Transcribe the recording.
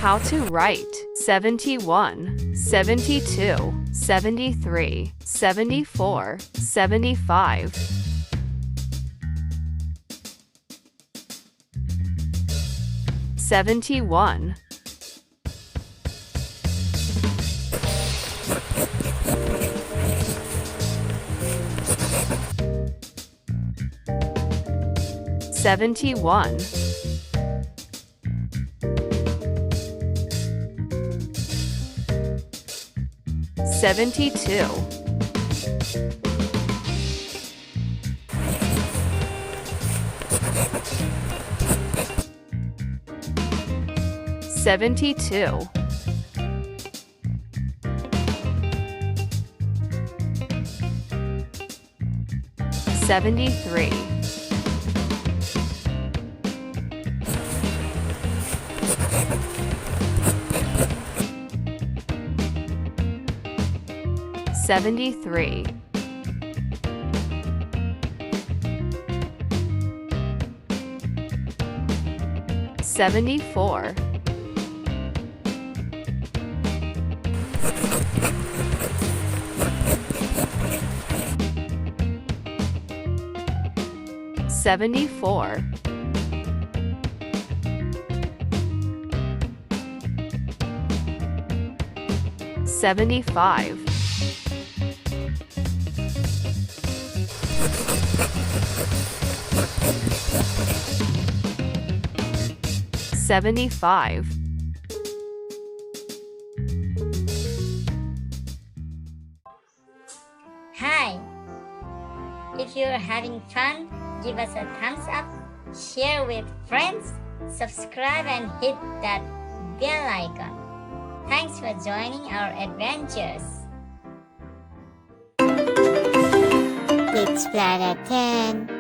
How to write 71, 72, 73, 74, 75. 71, 71, 72, 72, 73, 73, 74, 74, 75, 75. Hi! If you're having fun, give us a thumbs up, share with friends, subscribe and hit that bell icon. Thanks for joining our adventures. KidZ Planet 10